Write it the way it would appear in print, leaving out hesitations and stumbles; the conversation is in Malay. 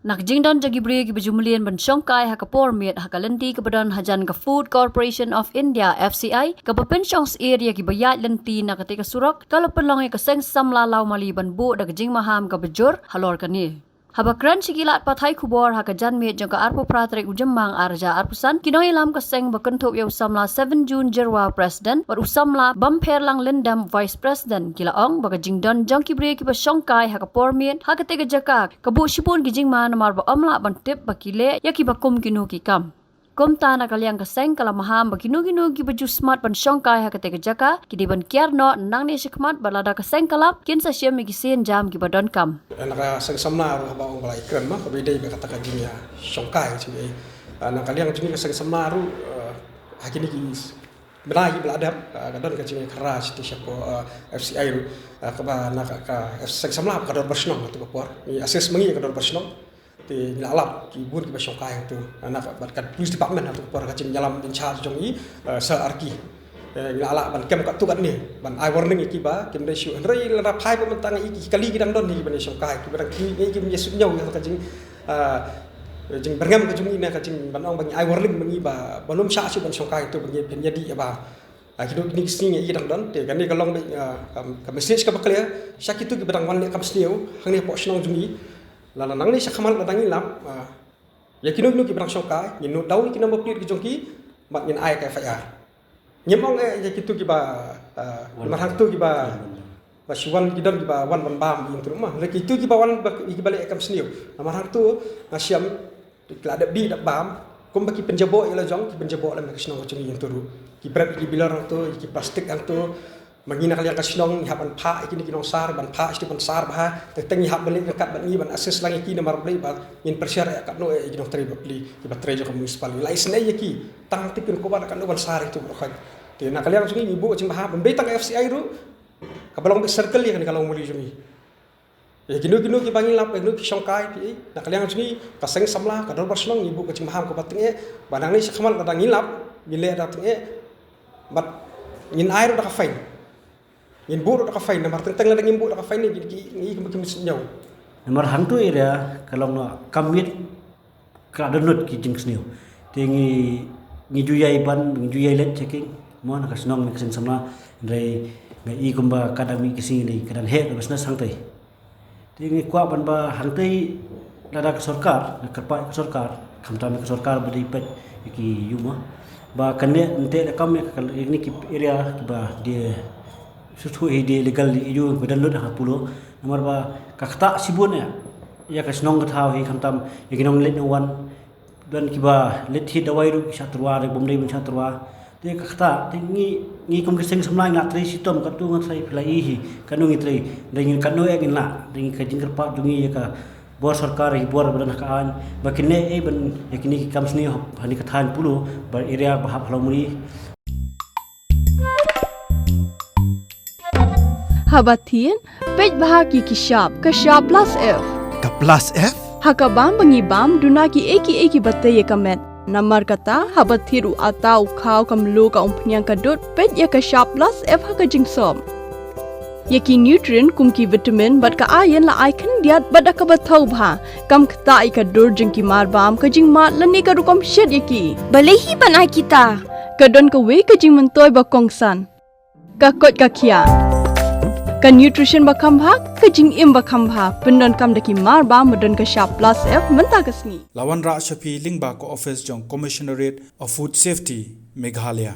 Nakjingdon jagibri ki bajumlian bansyongkai hakapor miat hakalenti kebadan hajan ka Food Corporation of India FCI kapapensyongs area ki bayat lenti nakatika surak kalau penlongi kaseng samlalau maliban bu dagjing maham ka bajur halor kani. Habakran sikilat pathai kubor hakajan miat jangka arpo pratrik ujemang arja arpusan kinoi lam kaseng bakentuk ya usamla 7 Jun jerwa Presiden war usamla bamper lang lendam Vice President kilaong bagajingdon jangkibri ki basyongkai hakapor miat hakatega jakak kabu shipun gijingma namar ba amla bantip bakile ya ki bakum kinu ki kam. Kumta na kaliang kaseng kalamaham baginu-ginu ki baju smart ban syongkai hakatega jaka ki diban kiarno nang ni sikmat balada kaseng kalap kin sa syem gisin jam ki badon kam. Naka samna ru ba ong balai kren ma bidai be kata kajinya syongkai cumi na kaliang cumi kaseng samna ru hakini ki benai beladap kadon kajinya keras ti syapo FCI ru ka ba na ka kaseng samna kador bersnong tu por ni ases mengi kador bersnong ti ngalap ki bun ki basyongkai tu anak batkan police department atau por kacim dalam in charge jong i sa arki ngalap ban kem kat tu kat ni ban I warning ki ba kem ratio rei la phai ba mentang i kali gidang don ni ban syongkai ki ban ki ki menyesut nyau kacim jing berngam kacim ni kacim ban ong bang I warning mengi ba belum sya su ban syongkai tu bang jadi ba hidup ni sini i gidang don te kan ni kalong ka message ka bakle syak itu ki badang wan le kam sneu hang ni po snong jungi lana nang ni sakamal datang ilam ya kinu ki berang syongkai nginu daw ki number plate ki jongki mat ngin ai ka FIR nyemong ya kitu ki ba marhang tu ki ba syuan ki don ki ba wan bam in tu mah leki tu ki ba wan ki balik akam sniu marhang tu ngasiam la ada bi dak bam kum baki penjabo ila jong ki penjabo lam ka snong chung yin tu ki brat ki bilar tu ki plastik ang tu mangina kalian kasinong haban pha ikini kinong sar ban pha isti ban sar bah tengi hab balik dekat ban ni ban akses lang iki nomor beli ba in persyar kat no ikinong tri beli ki batre jo municipal laisne yaki tang tipin ko ba kan ban sar itu khaj te na kalian sungi ibu cing bah ban betang FCI ru kabalong be circle ya kan kalau muli sungi ya kinu ki bangin lap kinu ki syongkai ti na kalian sungi kaseng samla kador barslong ibu cing bah ko batenge banang ni sakmal kadang ngilap gile datenge bat ngin air dak fain in buru dak fain namar tentang ladang imbu dak fain ni ki nyau namar hang tu area kalau no kamit ka donut ki jing sniu tingi ngi juyai ban ngi juyai let checking mo na kasnong ni kasen sama rei be i kumba kadang mi kisi ni kadang he basna sangtai tingi kwa ban ba hang tai lada ka sarkar na karpa ka sarkar khamta mi ka sarkar badi pet ki yuma ba kanne nte kam ni ki area ba dia susu ide legal iu bedalut ha pulo nomor ba kakta sibun ya kasnong gathau hi khamtam yakinong let no one dan kiba let hi dawai ru satrwa re bomdei mun satrwa te kakta ngi kum keseng samlai na tri sitom katu ngai phlai hi kanu ngi tri dengin kanu egin la dengin kajing kerpa dungi ya ka bor sarkar hi bor badan kaan bakine e ban yakini kamsni hani kathan pulo ba area ba halomuri Habatin, pej bahagi kishap, kashap plus F. Ka plus F? Hakabam bangibam duna ki eki batte ye kamet. Namar kata habathiru atau khau kamlu ka umpnyang kadut pej ya kashap plus F hakajing som. Yaki nutrient kumki vitamin bat ka ayan la icon diat bada ka bathau bha kam kta i ka dur jing ki mar bam ka jing ma lani ka rukom shed yaki. Balehi banai kita. Kadon ka we ka jing mentoy ba kongsan. Ka kot ka kia. Ka nutrition bakam bha ka jing im bakam bha pendon kam daki mar ba modon ka sharp plus F menta kasni Lawan Ra Shafi Lingba ko office jong Commissionerate of Food Safety Meghalaya